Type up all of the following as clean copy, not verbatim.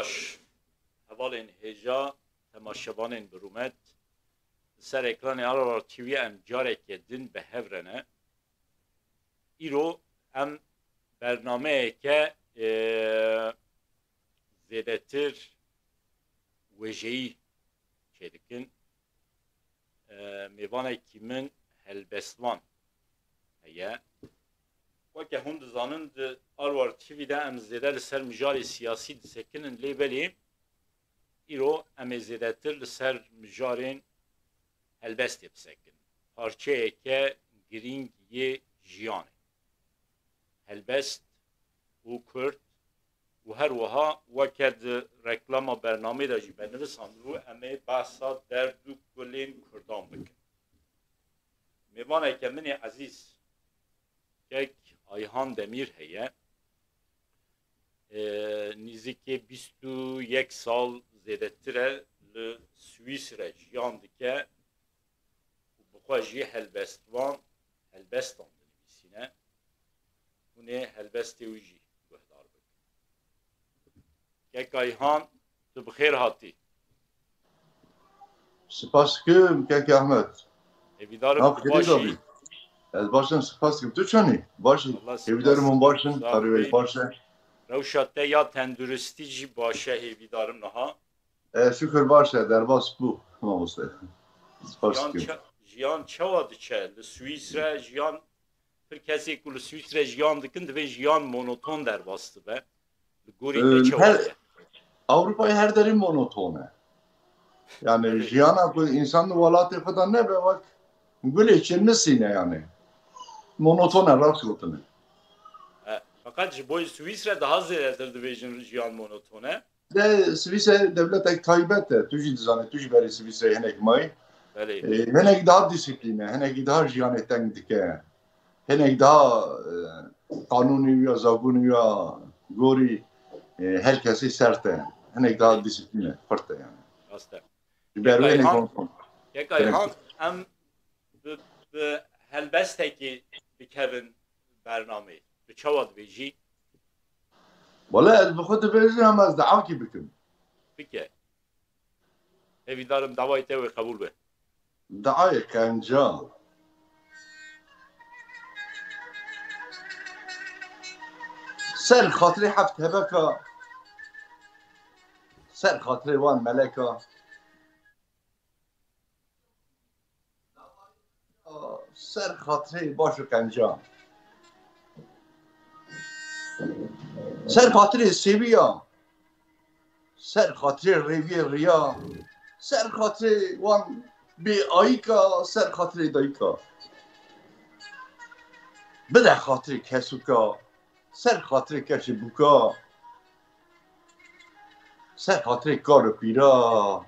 باش هوالین هجا تماشبانین برومت سر اکران آرار تیوی ام جاره که دن به هورنه ایرو ام برنامه که زیده تر وجهی چیدکن میوانه که من هلبستوان هیا وکه هند زانند آرار تیوی ده ام زیده لسر مجال سیاسی دسکنن لیبلی ایرو ام زیده تر لسر مجارین هلبست بسکن پارچه که گرینگ یه جیانه هلبست و کرد و هر وها وکد رکلام برنامه دا جی بنویسان رو امی بحثا در دو کلین کردان بکن میوانه که منی عزیز که آیهان دمیر هیه نزدیک 21 سال زیده تره لسویس را جیان دکه بخواهی هلبستان دنویسینه اونه هلبستی ویجی گهدار بکن که آیهان تو بخیر هاتی سپاس که احمد ایویدارم باشی از باشن سپاس تو چونی باشی ایویدارمون باشن آره باشه روشاته یا تندرستی جی باشه ایویدارم نها شکر باشه در باس بو ماموسته سپاس جیان چه واده چه لسویس را جیان پر کسی که لسویس را جیان دکن دوی جیان مونوتون در باسته به گوری چه واده Avrupa'yı her derin monotone. Yani jiyana bu insan valatı falan ne be bak böyle içilmesine yani. Monotone rastlotune. Fakat bu Svisre daha ziyade dövejin jiyan monotone. De Svisre devlet taybette. Tüji dizane, tüji beri Svisre henek may. Henek daha disipline, henek daha jiyanetten dike. Henek daha kanuni ya zabuni ya gori herkesi serte. Henek daha disipline, farklı yani. Aslında. یک ayhan ام به هلبسته که بکوین برنامه به چه واد بیجی؟ ولی از بخود بیجی هم از دعا کی بکن بکه ایویدارم دعای تاوی قبول به دعای کنجا سر خاطری هفت هبکا سر خاطری وان ملکا سر خاطری باشو کنجا سر خاطری سیبیا سر خاطری ریوی ریا سر خاطری وان بی آیکا سر خاطری دایکا بده خاطری کسوکا سر خاطری کش بوکا سر خاطری کار پیرا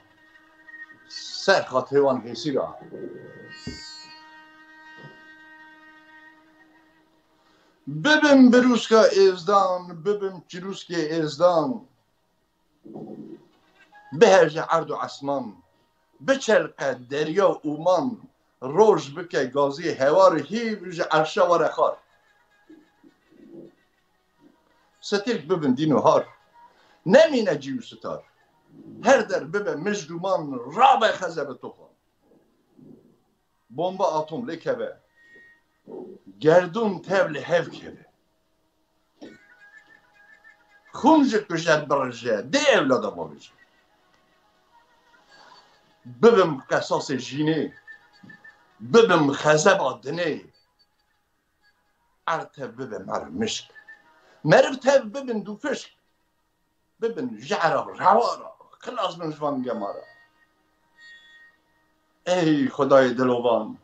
سر خاطری وان حسی را ببین بروسکا ازدان ببین چروسکی ازدان بهرج عرض و اسمان بچرقه دریا اومان روش بکه گازی هوار هیوش عرشه و رخار ستیرک ببین دینو هار نمینه جیو ستار هر در ببین مجدومان رابع خزب توفان بمب اتم لکبه گردون تبل هف کبه خونجه کشت برجه ده اولادا باویجه ببین قصاص جینه ببین خزب آدنه ارته ببین مرو مشک مرو تب ببین دو فشک ببین جعرا روارا خلاص من جوان گمارا ای خدای دلوان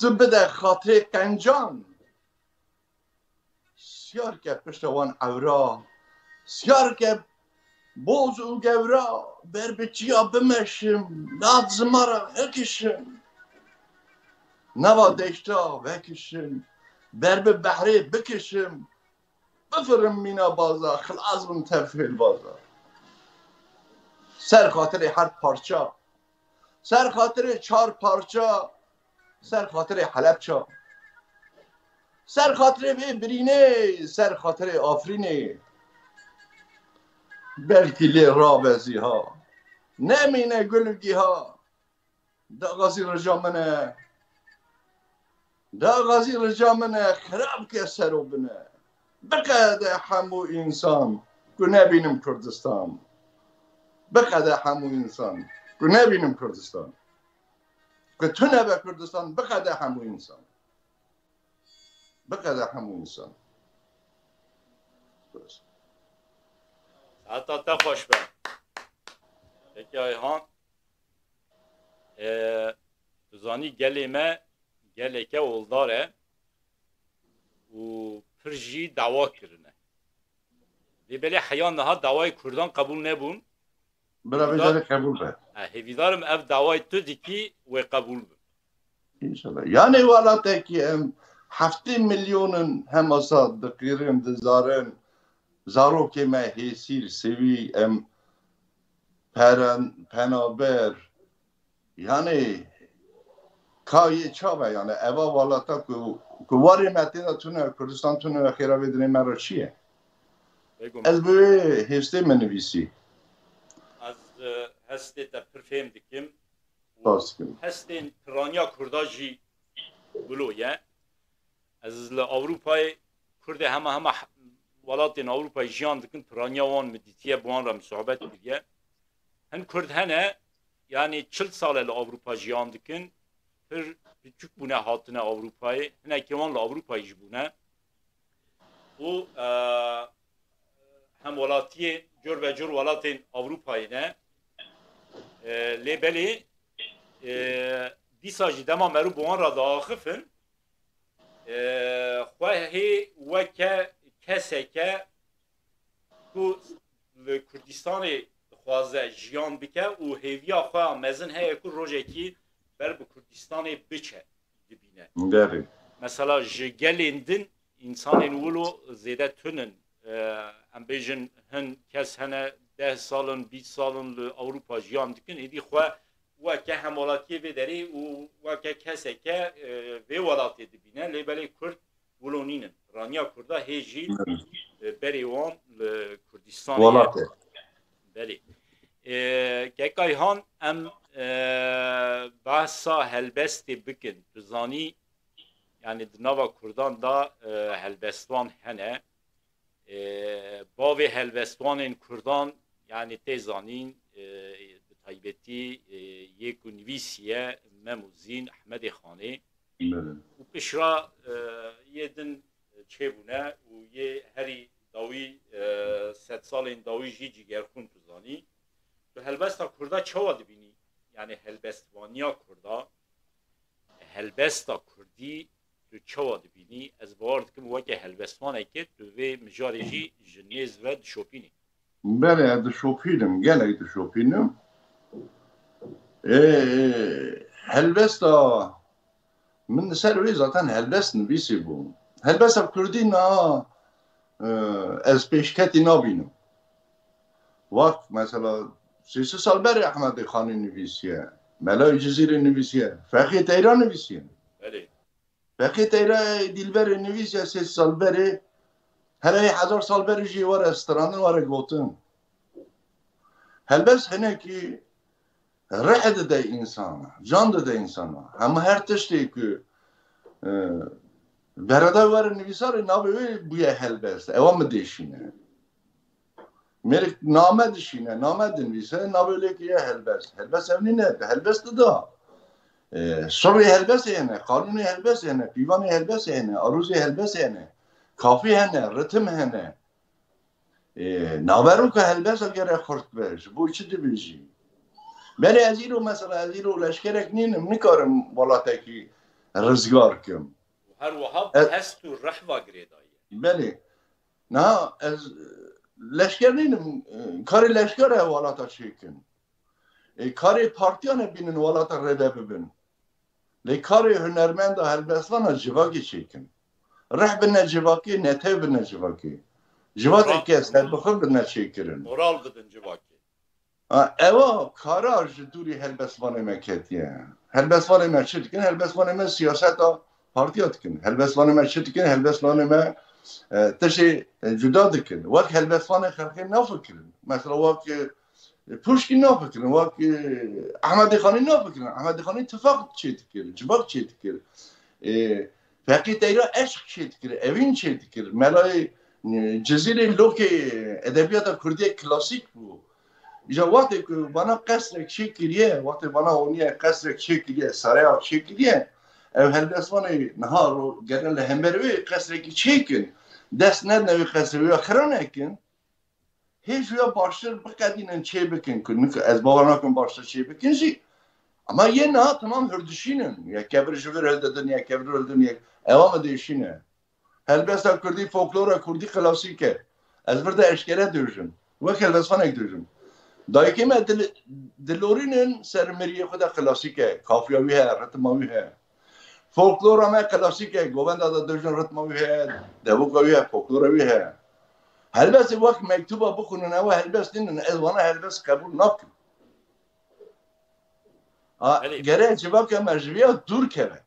تو بده خاطر کنجان سیار که پشتوان اورا سیار که بوز و گورا بر بچیا بمشم داد زمارا اکشم نوا دشتا وکشم بر به بحره بکشم بفرم مینا بازا خلاص من تفیل بازا سر خاطر هر پارچا سر خاطر 4 پارچا سر خاطر حلبچا سر خاطر برینه سر خاطر آفرینه belki li rabezi ha nemine gülgi ha da gazi ricamene da gazi ricamene xrab ke serobine bikade hamu insan ku nebinim Kürdistan bikade hamu insan ku nebinim Kürdistan ku tune be Kürdistan bikade hamu insan bikade hamu insan حتی تا خوش به پکی آیهان تزانی گلی ما گلی که اولداره و پرجی دعوا کرنه دی بلی حیان نها دعوای کردان قبول نبون بلا بجاره قبول به هیویدارم اف دعوای تو دیکی و قبول بون İnşallah. Yani vallahi em 7 milyonun hem asad dikirem dizarın zarok me hesir sevi em penaber yani kayı çaba yani eva vallahi ku vari metina tune Kürdistan tune khira vedine meraşiye ez böyle heste menvisi از هسته تا پرفهم دکیم taskim هستین پرانیا کرداجی بلویه از اروپای کرد همه ولاتین اروپای جیان دکن پرانیا وان مدیتیه بوان را مصاحبت کردیه هن کرد هنه yani 40 سال اروپا جیان دکن پر küçük bune hatine Avrupa'yı hene kemanla Avrupa'yı bune bu hem valatiye cür ve cür valatin Avrupa'yı ne lebeli دیساجی دما مرو بوان را داخفن خواهی وکه کسی که تو کردستان خوازه جیان بکه و هیویا خواه مزن هی که روژه کی بر به کردستان بچه دبینه داری مثلا جگلیندن انسان ولو زیده تونن ام بیجن هن کس هنه 10 سالن 20 سالن اروپا جیان دکن ایدی خواه و که همولاتی بدری و که کسی که وی ولاتی دبینه لیبلی کرد ولونینن رانیا کرده هیجی بریوان کردستانی ولاتی بلی که کایهان ام بحثا هلبستی بکن بزانی yani dnava Kurdan da helbestvan hene bavi helbestvanên Kurdan yani tezanin taybeti yek nivîsiye Memuzîn Ahmedê Xanê û pişra yedin çêbûne û yê herî dawî sed salên dawî jî cîgerxûn tu zanî tu helbesta Kurda çawa dibînî yani helbestvaniya Kurda helbesta Kurdî tu çawa dibînî ez bawer dikim weke helbestvanekê tu vê mijarê jî ji nêz ve dişopînî Bele dişopînim gelek dişopînim helbesta min ser wê zaten helbest nivîsî bû helbesta Kurdî na ez pêşketî nabînim vak mesela 3 sal berê Ahmedê Xanê nivîsiye Melayê Cizîrê nivîsiye Fexî Teyran nivîsiye Fexî Teyran Dilberê nivîsiye 3 sal berê herê 1000 sal berê jî were stranî were gotin helbest hinekî rih dide insana can dide insana hema her tiştê ku bereda were nivîsarê navê wê bûye helbest ewa min dêşîne Melik name dişine, name dinvise, nabeleki ya helbest. Helbest evni ne? Helbest da. Sorry helbest yani, kanuni helbest yani, pivani helbest yani, aruzi helbest yani, kafi yani, ritim yani. Naveru ka helbest gere kurt beş. Bu içi dibici. Ben aziro mesela aziro leşkerek ninim nikarim valataki rızgar kim. her wahab hestu rahva gredayı. Beli. Na az leşkerinin kari leşker valata çekin. Kari partiyanı binin valata rede bibin. Le kari hünermenda helbesvana civaki çekin. Rehbine civaki, netevine civaki. Civaki kes, helbekubine çekirin. Moral gıdın civaki. Eva kara jiduri helbesvana meketiye. Helbesvana meçitkin, helbesvana me siyaseta partiyatkin. Helbesvana meçitkin, helbesvana me تشي جدا دكن وقت هالبسفانة خلقين نافكرن مثلا وقت پوشکی نافکرن وقت احمدی خانی نافکرن احمدی خانی اتفاق چیت کرد جبار چیت کرد فقط ایرا عشق چیت کرد اوین چیت کرد ملای جزیره لوک ادبیات کردی کلاسیک بود اینجا وقتی که بنا قصر چی کریه وقتی بنا اونیه قصر چی کریه سرای چی کریه او هلبسوانی نهار رو گرن لهمبروی قصر چی کن دست ندنوی قصر وی خرانه کن هیچ ویا باشتر بقدینن چه بکن کنن که از باور نکن باشتر چه بکن زی اما یه نه tamam hırdışının ya kebir şudur öldürdün ya kebir öldün ya devam edişine helbesta kurdi folklora kurdi klasike az burada eşkere dürjün ve helbestan ekdürjün dayıkim dilorinin sermeriye kadar klasike kafiyavi he ritmavi he folklora me klasike govenda da dürjün ritmavi he devukavi he folkloravi he هلبس وقت مكتوبة بخونن أو هلبس دينن أزوانا هلبس قبول ناكم. جرأة جواب كمرجبية دور كذا.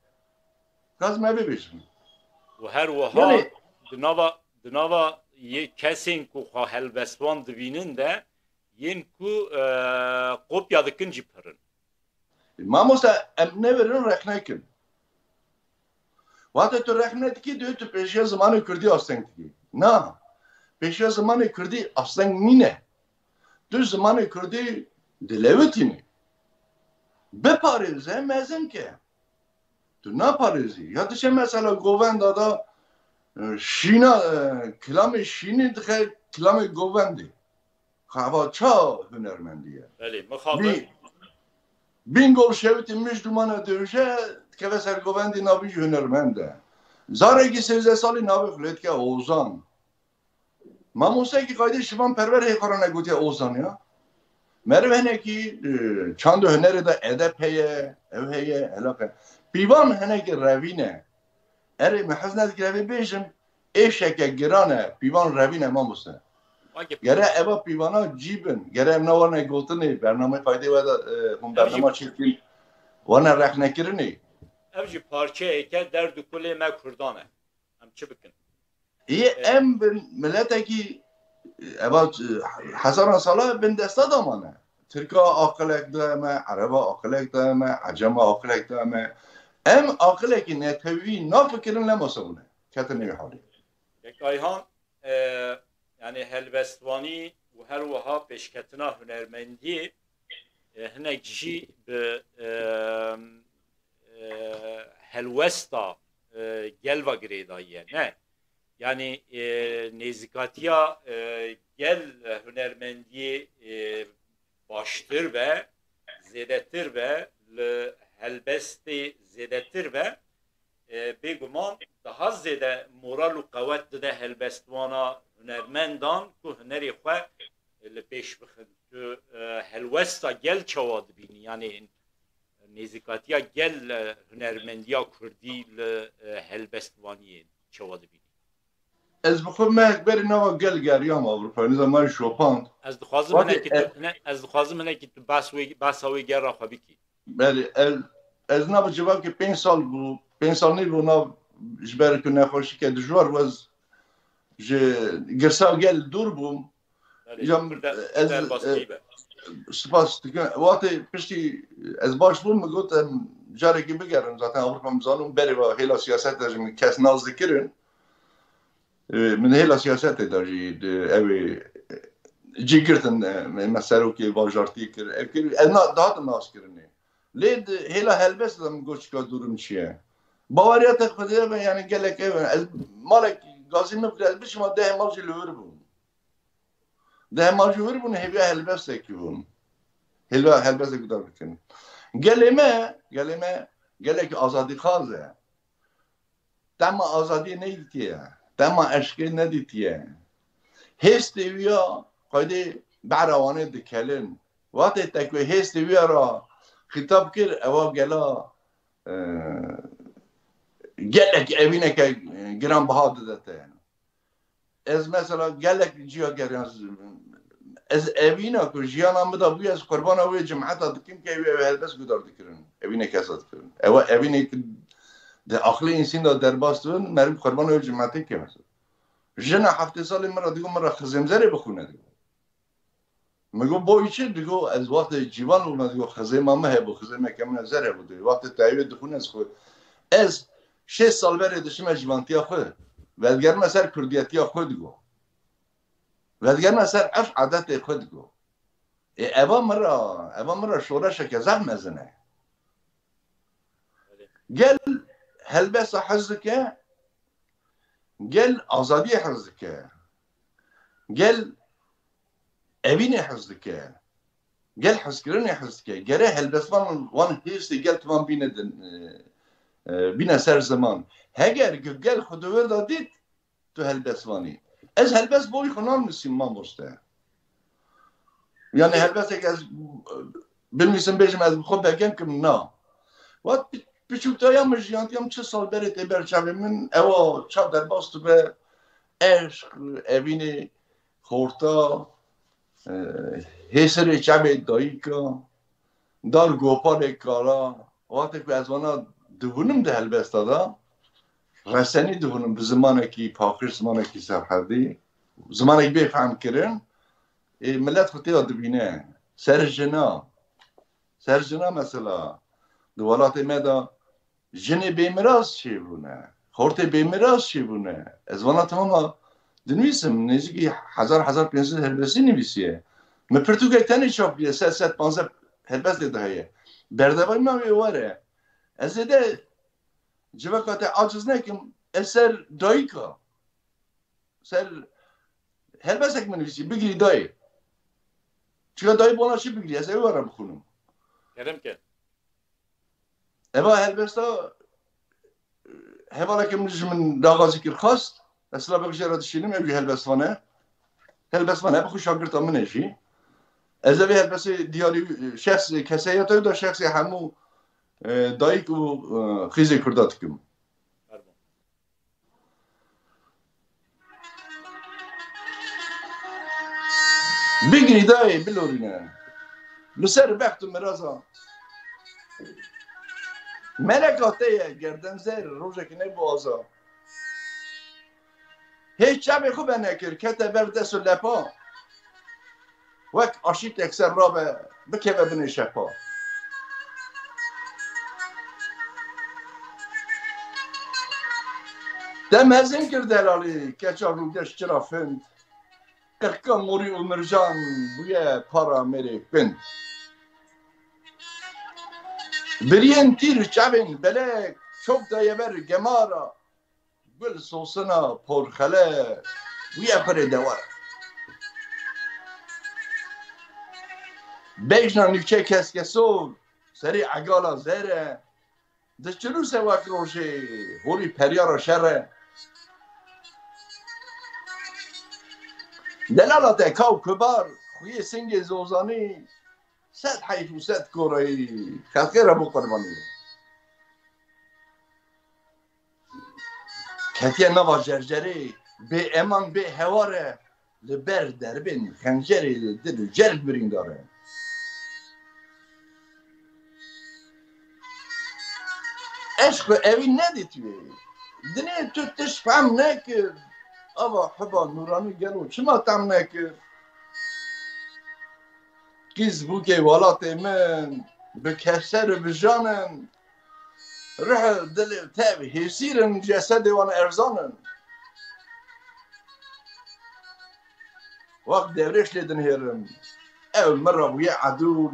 كاز ما بيبيشون. وهر وها دنوا كسين كو هلبسوان دبينن ده ين كو قوبيا دكن جبرن. ما موسى أمنورن رخناكم. وقت تو رخناتكي دوت بيشيا زمان كردي أستنكي. نه. پیشیا زمان کردی اصلا مینه دو زمان کردی دلوتینه بپاریزه مزن که تو نپاریزی یادشه مثلا گووند دادا شینا کلام شینی دخل کلام گووندی خواه چا هنرمندیه بله مخابر بین گل شویتی مجدومانه دوشه که وسر گووندی نابی هنرمنده زارگی 13 سالی نابی خلید که اوزان ما موسیقی که قایده شما پرور هیکارانه گوتی اوزان یا مروه هنه که چند هنری دا ادب هیه او هیه علاقه پیوان هنه که روینه اره محزنت که روی بیشم ایشه که گرانه پیوان روینه ما موسیقی گره ایوا پیوانا جیبن گره امنوارنه گوتنه برنامه فایده ودا هم برنامه چیلکن وانا رخ نکرنه اوجی پارچه ایکه درد کلی ما کردانه هم چه بکن یه ام ملتی about هزاران ساله بین دسته دامانه ترکا آقلک دامه عربا آقلک دامه عجم آقلک دامه ام آقلک نتوی نافکرن لمسونه کت نمیحالی یک ayhan yani helbestvani و هر وها پیشکتنا هنرمندی هنک جی به هلوستا گلوا گریداییه نه yani nezikatiya gel hünermendiye baştır ve zedetir ve helbesti zedetir ve beguman daha zede moral u kuvvet de helbestvana hünermendan ku hüneri xwe li peş bixin tu helwesta gel çawa dibînî yani nezikatiya gel hünermendiya Kurdî li helbestvaniyê çawa dibînî. Ez bixwim me ekberî nava gel geriyam Avrupayê zamanî Chopin. Ez dixwazim hinekî tu behsa wê gera xwe bikî. Belê ez nav civakê 5 sal bû 5 sal nî bû nav ji ber ku nexweşîke dijwar wez ji girsa gel dûr bûm. Spas dikim watê piştî ez baş bûm me got em carekî bigerin zaten Avrupa mizanim berê ve hêla siyaseta ji min kes naz dikirin. من هلا سياسات درجي أوي جيكرتن مساروكي باجارتي كر أنا دهات الناس كرني ليد هلا هلبس لم قلتش كدورم شيء باوريات خديه يعني قال لك مالك قاسم نبغى بس ما ده مالج الوربون ده مالج الوربون هبي هلبس يكون هلا هلبس يقدر يكون قال لك آزادي خالصة تم آزادي نيدتيه دما اشکال ندیدیه هست ویا قایده بعروانه دکلن وقتی تکوی هست ویا را خطاب کرد اوا گلا گلک اوینه که گران بها دادته از مثلا گلک جیا گران از اوینه که جیانم بدا بوی از قربان اوی جماعت دکیم که اوی هلبس گدار دکرن اوینه کساد کرن اوینه که ده اخلی انسان دا در باستون مریم قربان اوی جماعتی که مثلا جنا هفته سال مرا دیگو مرا خزمزره بخونه دیگو میگو با ایچه دیگو از وقت جیوان اونا دیگو خزمه همه هبو خزمه کمونه زره بود دیگو وقت تایید دخونه از خود از 6 سال بره دشمه جیوانتیا خود ولگر مثلا کردیتیا خود دیگو ولگر مثلا اف عادت خود دیگو اوا مرا شورش که زب مزنه گل هلبس حزد که گل آزادی حزد که گل اوین حزد که گل حزکرین حزد که گره هلبس وان هیستی گل تمام بینه سر زمان هگر گل خودوه دادید تو هلبس وانی از هلبس بوی خنان مسیم ما مسته یعنی هلبس یک از بنویسم بجم از خود بگم که نه وقت بچوکتایم مجیانتیم چه سال برید برچوه من اوا چاو در باستو به عشق اوین خورتا هسر چوه دایی که دار گوپال کارا وقتی که از وانا دوونم ده هلبس دادا رسنی دوونم به زمانه که پاکر زمانه که سرحدی زمانه که بفهم کرن ملت خودی ها دبینه سر جنا مثلا دوالات مدا جن بیمراز چی بونه خورت بیمراز چی بونه از وانا تمام دنویسم نزدیکی 1500 هلبسی نویسیه من پرتو که تنی چاپ بیه 315 هلبس دیده هایه بردوای ما بیواره از ده جوکات عاجز نکم سر دایی که سر هلبس اک من نویسی بگیری دایی چرا دایی بونا چی بگیری از ایوارم بخونم Kerem ki. اما هلبستا هوالا که من داغازی که خواست اصلا بگوشه را دشینم اگه هلبسوانه بخو شاگرد تا منشی از اوی هلبس دیاری شخص کسی یا توی دا شخصی همو دایی که خیزی کردات کم بگیری دایی بلورینه لسر بختو مرازا ملکاته گردن زیر روزه که نبوازا هیچ چمی خوب نکر کته بردست و لپا وک آشیت اکسر را بکه ببینی شپا دم هزین کرد دلالی کچا روگش چرا فند قرقا موری عمرجان بوی پارا میری فند برین تیر چوین بله چوب دایه بر گمارا گل سوسنا پرخله بوی پر دوار بیجنا نیفچه کس کسو سری عگالا زیره دچلو سواک روشه هوری پریارا شره دلالات اکاو کبار خوی سنگ زوزانی صد حیف و صد کورایی خلقی را بو قربانی کتیه نوا جرجری به امان به هواره لبر دربین خنجری دل جرگ برین داره عشق اوی ندیتوی دنیا تو تشفهم نکرد آبا حبا نورانی گلو چما تم نکرد کیز بو که والات من به کسر بجانن روح دل تابي هيسيرن جسدي وانا ارزانن وقت دوريش لدن هيرن او مرة ويا عدول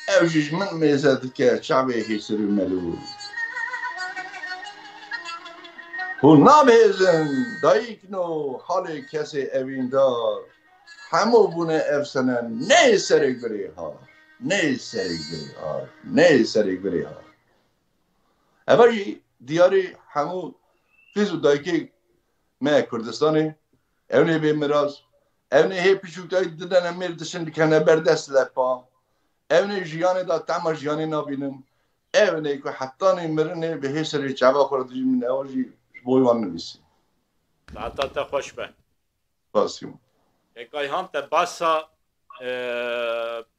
او جيج من ميزاتك شعبي هيسير الملول هو نابهزن دايكنو حالي كسي اوين دار همو بونه افسنن نه سرق بری ها نه سرق بری ها اولی دیاری همو فیزو دایکی ما کردستانی اونی به مراز اونی هی پیشوک دای دیدن امیر دشن بکنه بردست لپا اونی جیانی دا تما جیانی نبینم اونی که حتی نمیرنه به هی سری چابا خوردی من اواجی بویوان نویسی حتی تا خوش به باسیم یکای هم تا باسا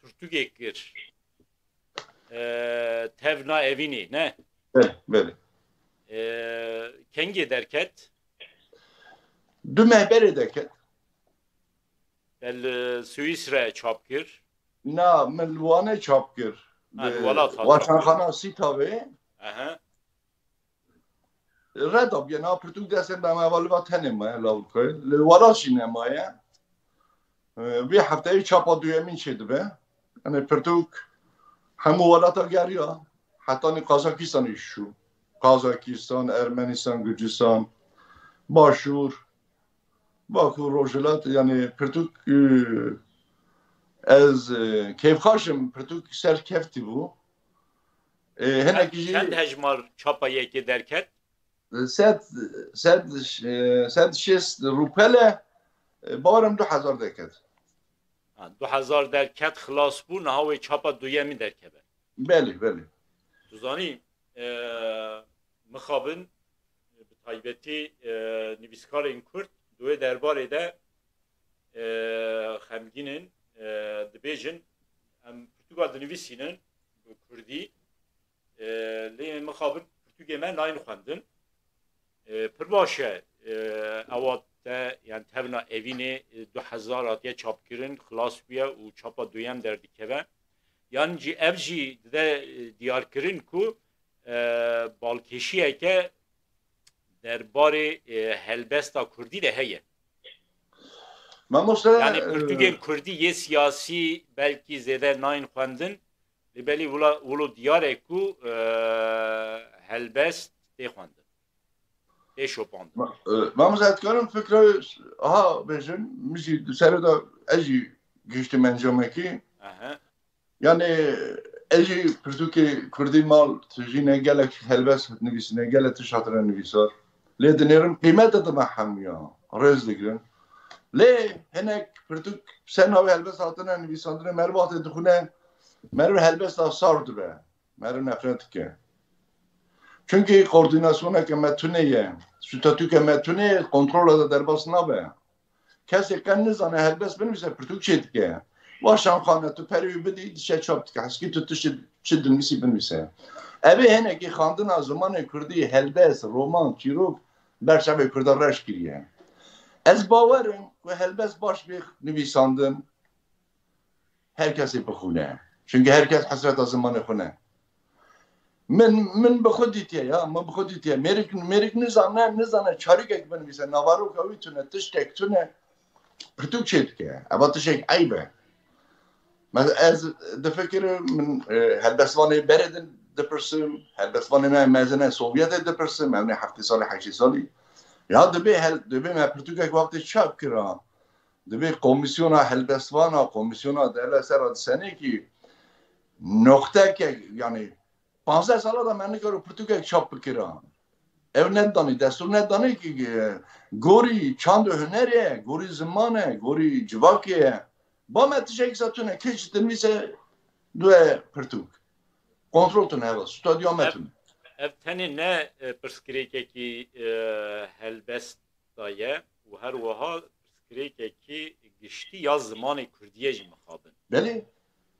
پرتوگی کر تevna evini ne? بله Kengi derket? دو مهبری دکت دل سوئیسرا چاپ کر نه من وانه چاپ کرد الولات ها چاپ واشان کر خانه سی تاوه اها رداب یه نا پرتوک دستن به اول با تنم لاول کوی لوالاشی نمایه bir haftayı çapa düğemin şeydi be. Yani Pırtuk hem uvalata geliyor. Hatta hani Kazakistan şu. Kazakistan, Ermenistan, Gürcistan, Başur, Baku, Rojelat yani Pırtuk ez keyfhaşım Pırtuk ser kefti bu. Hene چند kişi هجمار چاپا یکی درکت sed şest rupele barım 2000 deket. 2000 درکت خلاص بو نهاوی چاپا دویمی درکبه Beli beli. دوزانی مخابن به تایبتی نویسکار این کرد دوی درباره ده خمگینن دبیجن ام پرتوگال دنویسینن کردی لی مخابن پرتوگی من ناین خواندن پر باشه اواد ده یعنی تبنا اوینه 2000 آتیه چاپ کرن خلاص بیه و چاپا دویم در دیکه یعنی جی افجی ده دیار کرن کو بالکشیه که درباره هلبستا کردی ده هیه من mesela yani Pürtügen Kürdi ye siyasi belki zede nain xwendin libeli vulu diyare ku helbest de xwendin de şopandin من مثلا کارم فکر aha bejim میشی سر دا اجی گشت منجامه کی aha yani اجی پرتوکی کردی مال تجینه گلک هلبس نویسینه گلک تشاتره نویسار لی دنیرم قیمت دادم هم یا رز دیگرن لی هنک پرتوک سن هاوی هلبس هاتنه نویساندنه مر وقت دخونه مر هلبس دا سارد به مر نفرت که çünkü koordinasyona که متونه ستاتو که متونه کنترل ده در باس نبه کسی که نزانه هلبس بنویسه پرتوک چید که واشان خانه تو پریوی بدی دیشه چاپت که هسکی تو چه دنویسی بنویسه اوه هنه که خاندن از زمان کردی هلبس رومان چیروک برشبه کرده رش گریه از باورم که هلبس باش بیخ نویساندن هر کسی بخونه çünkü herkes hasret az zamanı خونه من به خودیتیه یا من به خودیتیه میریک نزانه چاری که بنویسه نوارو که ویتونه تشتک تونه پرتوک چید که اما تشک عیبه من از دفکر من هلبسوانه بردن دپرسم هلبسوانه من مزنه سوویت دپرسم من 7 سال 8 سالی یا دبی من پرتوک که وقتی چاپ کرام دبی کمیسیونا هلبسوانا کمیسیونا دل سر سنه کی نقطه که یعنی 15 ساله da من نگارو پرتوک چاپ بکرم ev ندانی دستور ندانی که گوری چند هنره گوری زمانه گوری جواکیه با متشک ساتونه کچ دنویسه دو پرتوک کنترل تونه هوا ستادیوم تونه ev teni ne perskireke ki helbest daye و her vaha perskireke ki gişti ya zamanı Kürdiye ji mixabin بله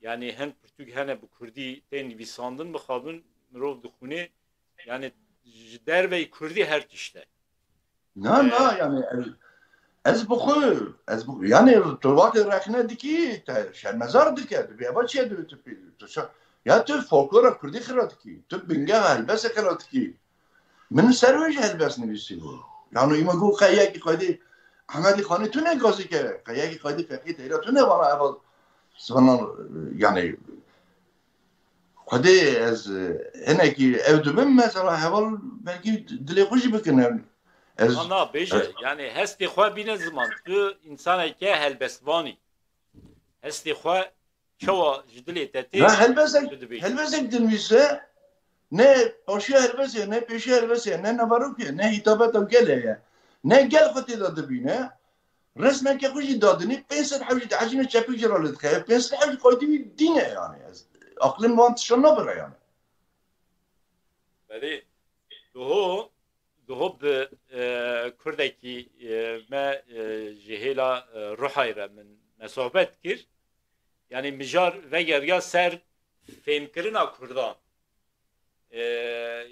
yani hen Pürtük hene bu Kürdi ten nivîsandin mixabin mirov dixune yani ji dervey Kürdi her tişte نه نه یعنی از بخو یعنی تو وقت رخنه دیکی شرمزار دیگه بیا با چیه دو تو یا تو فولکلور کردی خرات کی تو بنگه هلبس خرات کی من سروش هلبس نویسی بود یعنی ایما گو قیه کی خواهدی احمدی خانی تو نگازی که قیه کی خواهدی فقی تیرا تو نوانا اول سوانا یعنی خواهدی از هنه کی او دوبیم مثلا اول belki دلی خوشی بکنه ana beje yani hesti xwe bine ziman tu insaneke helbestvanî hesti xwe çawa ji dilê te tê نه هلبسک دنویسه نه پاشی هلبسه نه پیشی هلبسه نه نواروکه نه هیتابت و گله نه گل خودی داده بینه رسمه که خوشی دادنی 500 حوشی عجینه چپی جرالت که 500 حوشی قایدی دینه یعنی اقلیم وانتشان نبره یعنی بله دوهو به کردکی ما جهیلا روحایره من مسابت کر yani mijar ve ya ser femkirina Kurdan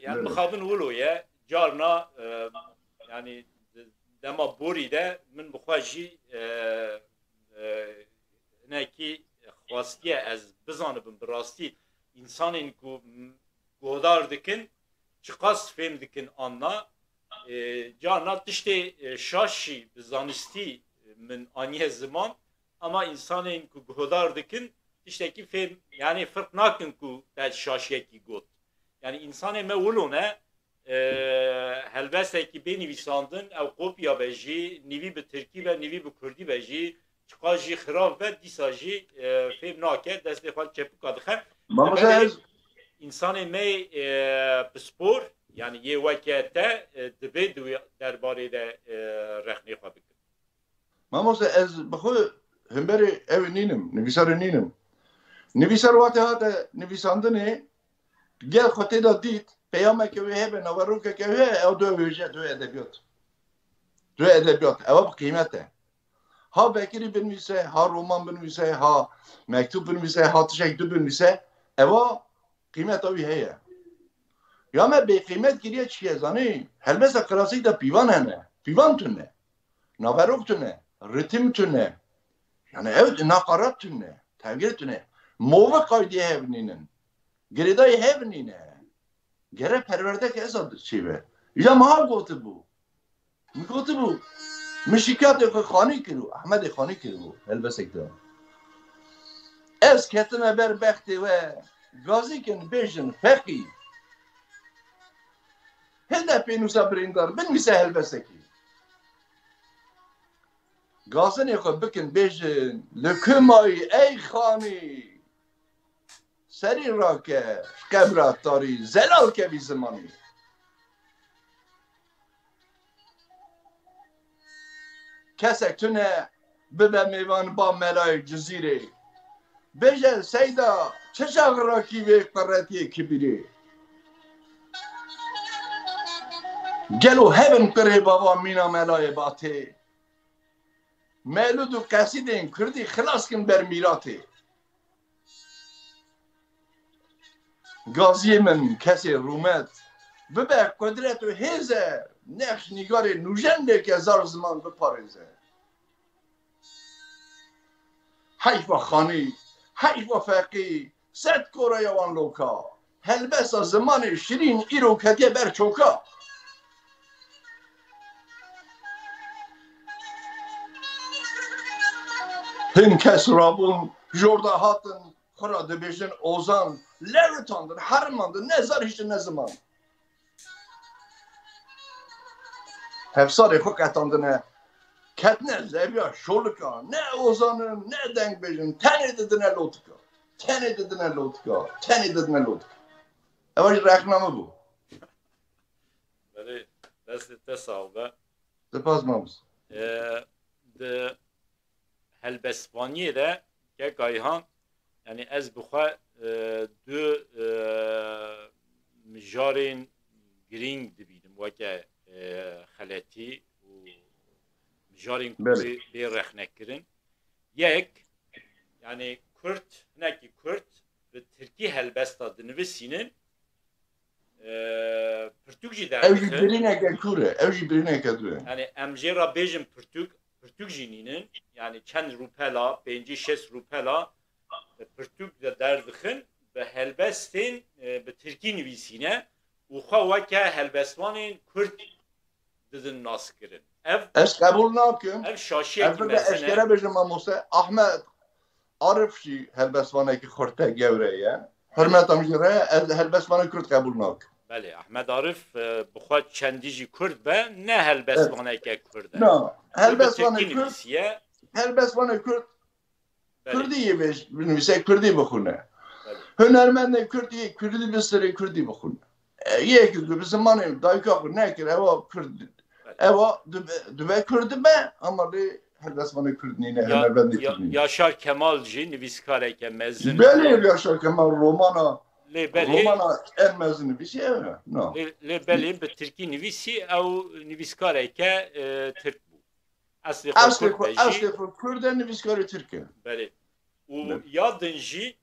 yani mixabin wilo ye carna yani دما بوری ده من بخواجی نکی خواستیه از بزانم براستی انسان کو گودار دکن چقاس فهم دکن آنها جانا تشتی شاشی بزانستی من آنیه زمان اما انسان کو گودار دکن تشتی کی فهم yani فرق نکن کو در شاشیه کی گود yani insan مولونه هلبسته کی بینی ویساندن او قوپیا بجی نیوی به ترکی و نیوی به کردی بجی چقاجی خراب و دیساجی فهم ناکه دست خال چپو کادخه انسان می بسپور yani یه وکیته دبی درباره ده رخنی خواه بکن ماموسه از بخود همبری او نینم نویسار نینم نویسار واته ها ده نویساندنه گل خطه دا دید پیامه که ویه به نوروکه که ویه او دو ویجه دو ادبیات او قیمته ها بکری بنویسه ها رومان بنویسه ها مکتوب بنویسه ها تشکتوب بنویسه او قیمت اوی هیه یا من به قیمت گیریه چیه زانی هلبسه کلاسیک دا پیوان هنه پیوان تونه نوروک تونه ریتم تونه yani evet nakarat tune tevgir tune move kaydiye hevninin geriday hevnine gere perverdek esadır çive ya maha gotu bu مikotu bu مشیکات خانی کرو احمد خانی کرو البسک دا از کتنه بر بختی و گازی کن بیشن فقی هده پینوسا بریندار بنویسه البسکی گازنی خود بکن بیشن لکمای ای خانی سری را که قبرات داری زلال که بی زمانی کسک تونه ببه میوان با ملای جزیره بجه سیدا چه شاغراکی و قررتی کبیره گلو هبن کره بابا مینا ملای باته ملود و قصیدین کردی خلاص کن بر میراته گازی من کسی رومت ببه قدرت و هزه نقش نگار نوژنده که هزار زمان بپارزه حیف و خانی حیف و فقی ست کوره یوان لوکا هلبس زمان شیرین ایرو کدیه بر چوکا هن کس رابون جورده هاتن خورا دبیشن اوزان لرتاندن حرماندن نزار هیچ نزمان Hefsari huk etandine ketne zevya şolika ne ozanım ne denk bejin teni dedine lotika teni dedine lotika evvel reklamı bu böyle deste sağda depazmamız de helbespaniye de ke gayhan yani ez buxa dü mijarin green dibidim vake خلاتی و جارین به رخنه کردن یک یعنی کرد نکی کرد به ترکی هلبستا دنویسینن پرتوکجی در evji birine ke kure evji birine ke dure yani emjera bejim pürtükjininin yani çend rupela benci şes rupela pürtük de derdixin be helbestin be Türkiye nüvisine uxa vaka helbestvanın Kürt dedin nas kirin ev es kabul nakim ev şaşiye ev de eşkere bejim amose Ahmet Arifşi helbestvanı ki Kürt'e gevreye hürmet amjire helbestvanı Kürt kabul nakim بله احمد عارف بخواد چندیجی کرد به نه هلبستوانه که کرده نه هلبستوانه کرد نویسیه هلبستوانه کرد کردیه بنویسه کردی بخونه هنرمند کردی بسری کردی بخونه یکی که به زمانه دایکا خود نکر اوا کرد اوا دوه کرده به اما لی هلبستوانه کرد نینه هنرمندی کرد نینه Yaşar Kemal جی نویسکاره که مزن بله Yaşar Kemal romana Lebeli en mezun nivisi evet. No. Lebeli به ترکی نویسی او نویسکاره که ترک بود Asli Kürt'e nivискاره Türkiye. بله و یادن جی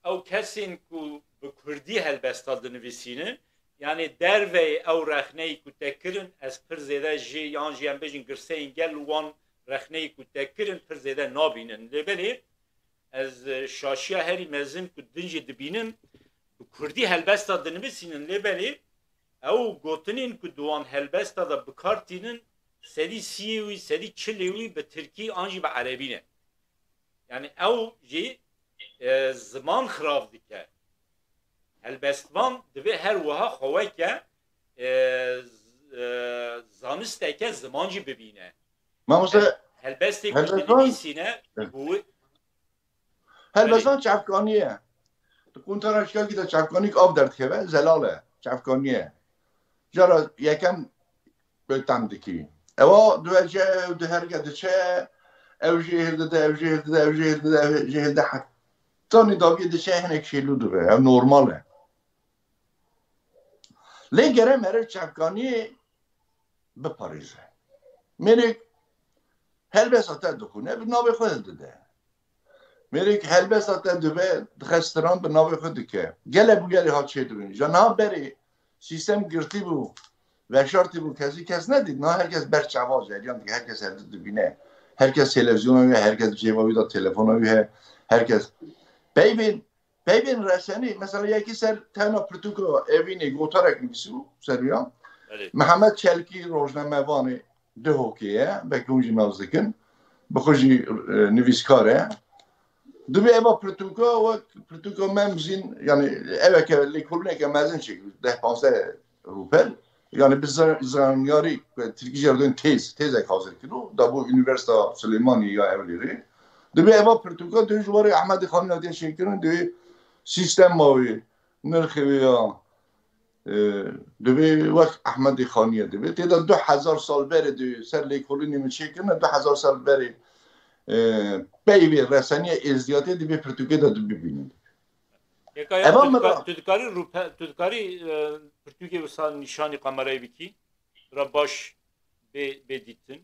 او کسین که به کردی هلبستا دنویسینه yani derve ew rexneyê ku te kirin ez pir zêde jî yan jî em bêjin girseyên gel wan rexneyê ku te kirin pir zêde nabînin lêbelê ez şaşiya herî mezin ku din jî dibînim bi Kurdî helbesta dinivîsînin lêbelê ew gotinên ku di wan helbesta da bikartînin sedî siyê wî sedî çilê wî bi Tirkî an jî bi Erebî ne yani ew jî ziman xirav dike helbestvan divê her wiha xeweke zanisteke ziman jî bibîne Mamoste helbestê ku helbestvan dinivîsîne bû helbestvan çavkanîye. Tu kuntara şikayet de çavkanîk av derdkeve zelale çavkanîye. Jara yekem bötem dikî. Eva duece ew di herge diçe ew jî hêlde de ew jî hêlde de ew jî hêlde de ew jî hêlde tanî davî diçe hinek şêlû dibe ew normal e. Lê gere mere çavkanî biparêze. Mêrek helbesta te dixwîne bi navê xwe dide. Mêrek helbesta te dibe dixe stran bi navê xwe dike. Gelek bu gelê hat çê dibin. Ja niha berê sîstem girtî bû veşartî bû kesî kes nedît. Niha herkes ber çaval jeriyan dike herkes evde dibîne. Herkes televizyona wî herkes cêba wî da telefona wî he herkes. Peybên resenî mesela yekî ser tevna pirtûka evînê gotarek nivîsî bû seriyan. Mihemed Çelkî rojnamevanê di hokê ye belkî hûn jî naz dikin. Bi xwe jî nivîskar e. Divê eva pirtûka wek pirtûka me mizîn yani eveke lêkolîneke mezin çêkir 10-15 rûpel yani bi zanyarî Tirkî jerdên têzek hazir kir û da bu Üniversita Silêmanî ya Ewlêrê divê eva pirtûka divê ji warê Ehmedê Xanî hatiye çêkirin divê sîstema wî nirxê wî ya divê wek Ehmedê Xanî divê têda 2000 sal berê divê ser lêkolînê min çêkirin 2000 sal berê peyvê reseniye êzdiyatê divê pirtûkê de bibînin. Tu dikarî pirtûkê wisa nîşanî kamerayê bikî ra baş bê dîtin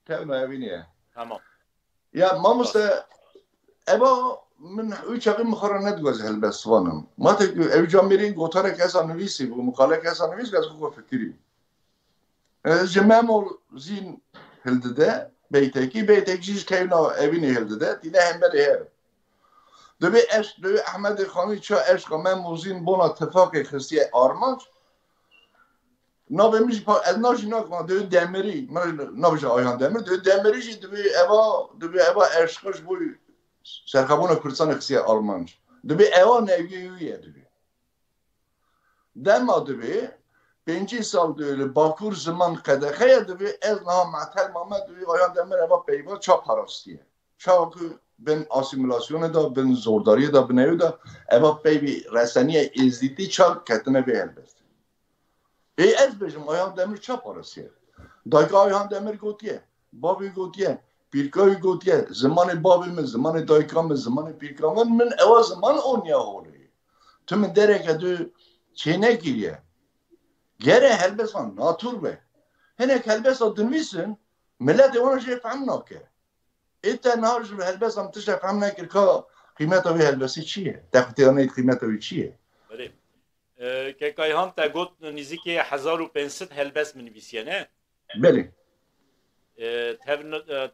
Tevna evînê ye. Tamam. Ya mamoste eva min wî çaxî min xwe re nedixwaz helbestvanim. Mate ku ev camerî gotarek esa nivîsî bû muqalek esa nivîs ez xwe fikirî. Ji memol zîn hildide beytekî jî tevna evînê hildide tîne hemberê hev. Divê Ehmedê Xanî ça eşqa memol zîn bona tifaqê xistiye armanc navê min jî ez najî nakim divê Demirî nabêje Ayhan Demir divê Demirî jî divê eva eşqa ji bo serxebûna Kurdistanê xistiye armanc. Divê eva neviyê wî ye divê. Dema divê 5 sal divê Bakur ziman qedexeye divê ez niha Metel Mamed divê Ayhan Demir eva peyva ça parastiye. Ça ku bin asimilasyonê da bin zordariyê da bin evî da eva peyvê reseniye êzdîtî ça ketine vê helbestî. Ez bêjim Ayhan Demir ça parastiye. Dayika Ayhan Demir gotiye, bavê gotiye, pîrka wî gotiye, zimanê bavê min, zimanê dayika min, zimanê pîrka min eva ziman oniya holê. Tu min dereke tu çê nekiriye. Gere helbestvan natûr be. Hinek helbesta dinivîsin, milletê wan jê fehm nake. Ête niha ji helbestan tiştek fehm nekir ka qîmeta wê helbestî çi ye? Te xwe tê anî qîmeta wî çi ye? Kekayhan te got nîzîkê 1500 helbest min nivîsiye ne? Belê.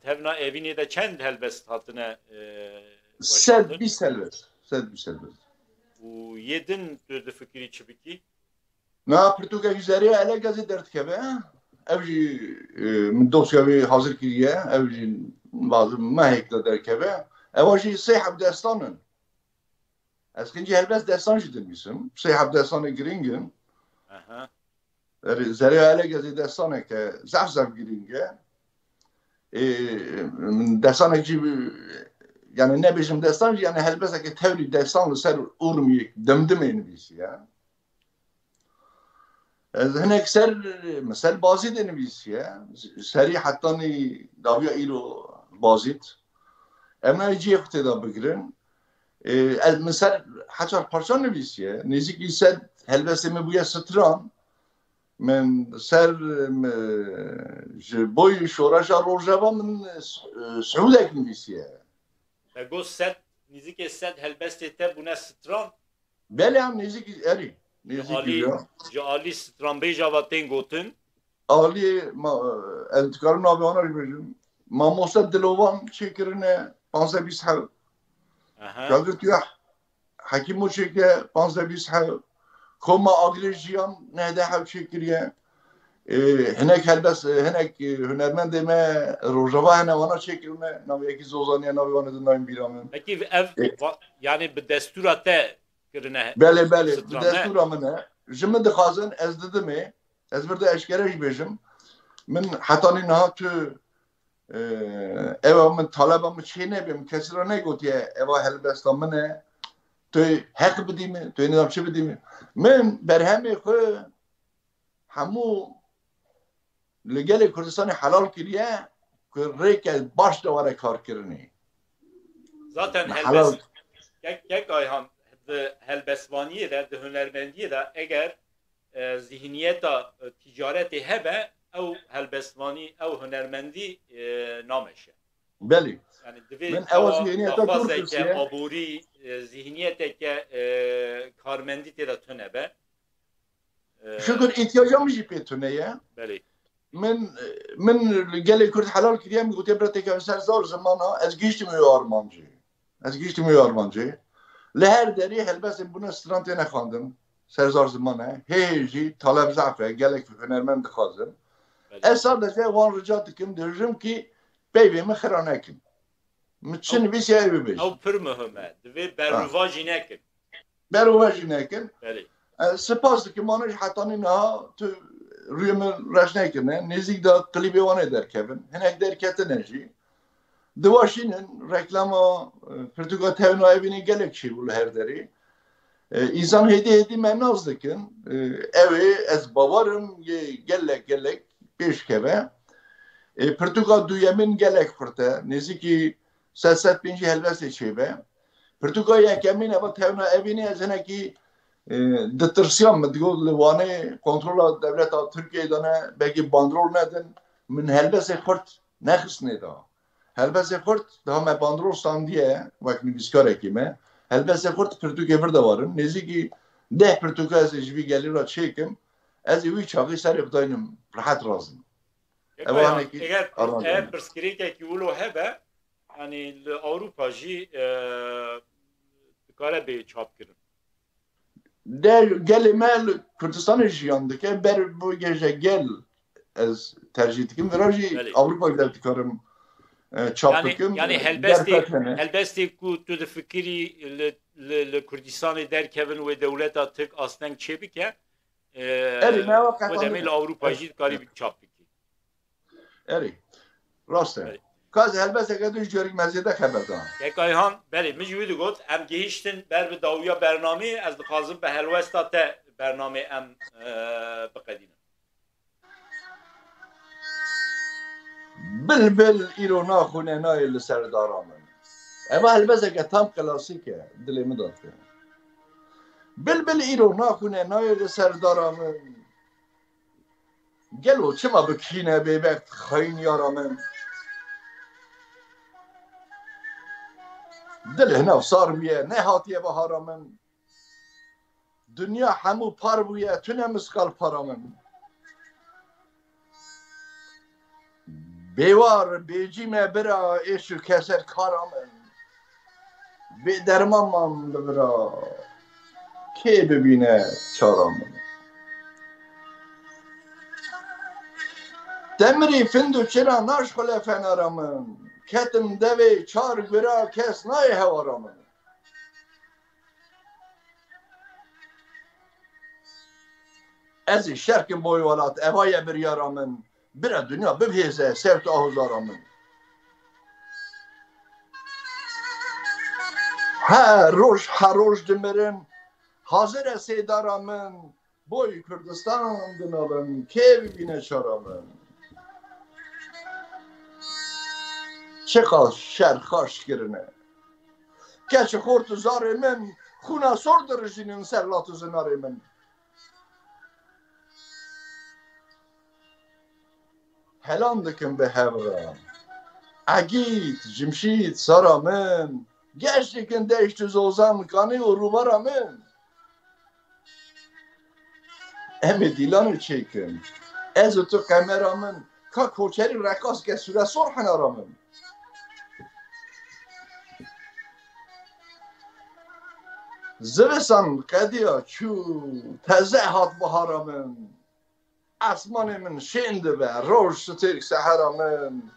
Tevna evînê de çend helbest hatine 120 helbest. 120 helbest. û yedin tu di fikirî çi bikî? Na pirtûkek zeriya ele gezê derdikeve ev jî min dosya wê hazir kiriye ev jî bazı mehek de derkeve eva jî sê hebdestanin. Ez kincî helbest destan jî dinivîsim. Sê hebdestanê giringin. Zeriya ele gezê destaneke zef giring e. Desanek jî yani nebêjim destan jî yani helbesteke tevlî destan li ser Urmiyê dimdimê nivîsiye. Ez hinek ser mesel bazî de nivîsiye. Serî hettanî dawiya îro bazît. Em nayê ciyê xwe tê da bigirin. Ez min ser heçar parça nivîsiye. Nêzîkî sed helbestê min bûye stran. Min ser ji boî şoreşa rojeva min Siûdek nivîsiye. Got sed nîzîkê sed helbestê te bûne stran? Belê em nêzîkî erî. نزیکی جالی سترامبیجا و تنگوتن عالی از کارن آبیانه رو بجیم ما موسد دلوان چه کرنه 15-20 حل کادر توی حکیمو چه که 15-20 حل کما آگریجیان نهده حل چه کریه هنک هلبس هنک هنرمند ما روزوا هنوانا چه کرنه نام یکی زوزانی نامی وانه دنایم بیرامن پکی yani به دستورات کرنه بله به دستور منه جمع دخوازن از ددمه از برده اشکرش بجم من حتی نه تو اوا من طالبم چی نبیم کسی را نگوتیه اوا هلبستان منه توی حق بدیمه توی نظام چی بدیمه من بر همه خو همو لگل کردستان حلال کریه که ریک باش دواره کار کرنی zaten هلبست یک ayhan هلبستوانیه ده هنرمندیه ده اگر ذهنیت تجارت هبه او هلبستوانی او هنرمندی نامشه بله yani من اول ذهنیت ترکیه عبوری ذهنیت که کارمندی تیرا تونه به شکر احتیاجم میشه پیتونه یا بله من گله کرد حلال کردیم میگویم برای که سرزار زمانه از گیشت میارمانجی لهر دری هلبست بونه استرانت نخواندم سرزار زمانه هیجی طالب ضعفه گله که هنرمند خوازم sadece van rica dikim diyorum ki beyvimi xiranekim. Mçin bir şey bir beş. Ev pır mühime. Ve beruvajı nekin. Beruvajı nekin. Beli. Spas dikim manaj hatani naha tu rüyümü raşnekin. Nezik da klibi van eder Kevin. Henek derkete neji. Divaşinin reklama Portugal tevna evini gelek şey bul her deri. İnsan hedi menaz dikin. Evi ez bavarım gelek beş keve. Portugal duyemin gelek fırta. Neziki 85 helbeste çebe. Portugal yekemin eva tevna evini ezene ki detersiyon mı diyor levane kontrol devlet Türkiye'de ne belki bandrol nedin min helbeste fırt ne kısne da. Helbeste fırt daha me bandrol sandiye vakni biskar ekime. Helbeste fırt Portugal bir de varın. Neziki de Portugal ezeci gelir ra çekim. Ez evi çağı sarıp dayanım rahat razım. Eğer perskirike ki ulu hebe yani Avrupa ji dikare be çap kirin. Der gelimel Kürdistan'ı jiyandike ber bu gece gel ez tercih etkim veraji Avrupa ile dikarım çap dikim. Yani helbesti ku tu de fikri le Kürdistan'ı derkevin ve devleta tık aslen çebike ve demel Avrupa ji dikare be çap. Eri, raste. Kaz helbette ki düş görük meziyede xəbərdan. Ayhan, bəli, mücbidi got, em gehiştin ber bir davuya bername, az dixazım be helvesta te bername em bqedinin. Bilbil îro naxune nayê li ser dara min. Eva helbezeke tam klasîk e, dilê min dat. Bilbil îro naxune nayê li ser dara min. Gelo çima bikîne bêbek xayîn yara min. Dil hina sar bûye, ne hatiye bahara min. Dünya hemû par bûye, tu ne miskal para min. Bêwar bêcîme bira êşî keser kara min. Bê derman man li bira, kê bibîne çara min. Demirî findu çira naşxule fenara min. Ketim devê çar güra kes nayê hewara min. Ez ê şerkim boy welat evaye biryara min. Bire dünya bibhêze sevt ahuzara min. Her roj dimirim hazır e sêdara min. Boy Kurdistan dinalım kê bibîne çara min. Çeqal şer xaş kirine. Keçi xortu zarê min, xuna sor dirijînin ser latû zinarê min. Helan dikim bi hevra. Egît, cimşît, sara min. Geş dikin deştü zozan kanî û rûbara min. emi dilanı çekin. Ez tu kameramın ka koçeri rekas ke süre sor hanaramın. Zivesan kediya çu teze hat baharamın. Asmanımın şendi be roş sütürk seharamın.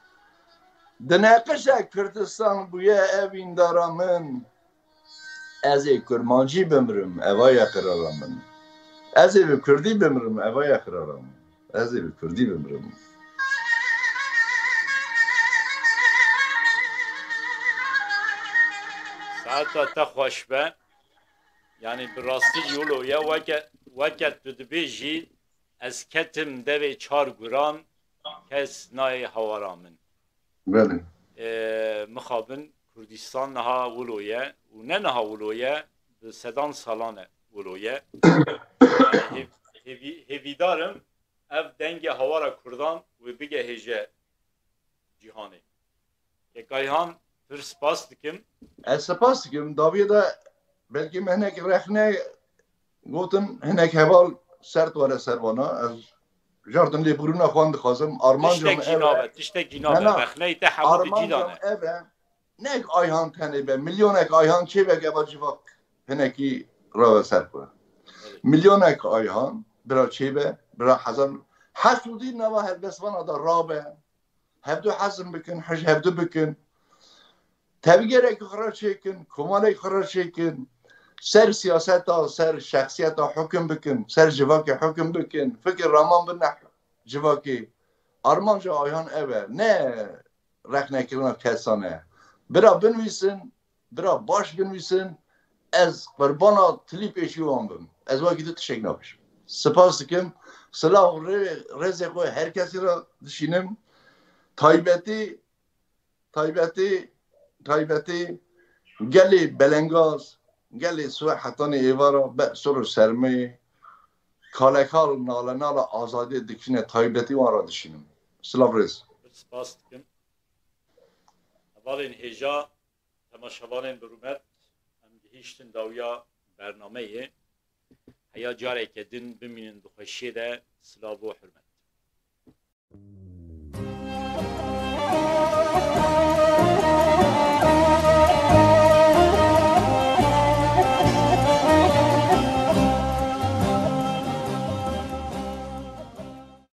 Dinekişe Kürdistan buya evin daramın. Ezi kurmancı bimrim evaya kıraramın. Ezi bir Kürdi bimrim evaya kıraramın. Ezi bir Kürdi bimrim. ساعتا تخوش به یعنی براستی یولو یا وکت دبیجی از کتم دوی چار گران کس نای هوارامن Böyle. مخابن کردستان نها ولویه و نه نها ولویه به سدان سالانه ولویه yani hevidarım ev denge havara kurdan ve bige hece cihani. Gayhan pür spas dikim. Ez spas dikim Davide belki menek rehne gotin hinek heval sert vare servana ez jardin li buruna xwan dixwazim armancam Tiştek cinabe. Bexneyi te hevud cilane. eve nek ayhan tane be milyonek ayhan çevek eva civak hineki rave serpı. Milyonek ayhan bira çeve bira hazan hasudi neva helbesvana da rabe hevdu hazm bikin hevdu bikin tabi gerek karar çekin kumalek karar çekin ser siyaseta ser şahsiyeta hüküm bikin ser civaki hüküm bikin fikir raman bin civaki armanca ayhan eve ne reknekirina kesane bira binvisin bira baş binvisin ez kurbana klip eşiyorum bim ez vakit teşekkür ederim spas dikim silah rezeko herkesi ra düşünüm taybeti geli belengaz geli suhatani evara be soru sermi kalekal nalanala azadi dikine taybeti var ra düşünüm silah rez Spas dikim. Evalin heja temaşavanın berumet em gihiştin davya bernameyi heya careke din biminin duxeşi de silah bu hürmet.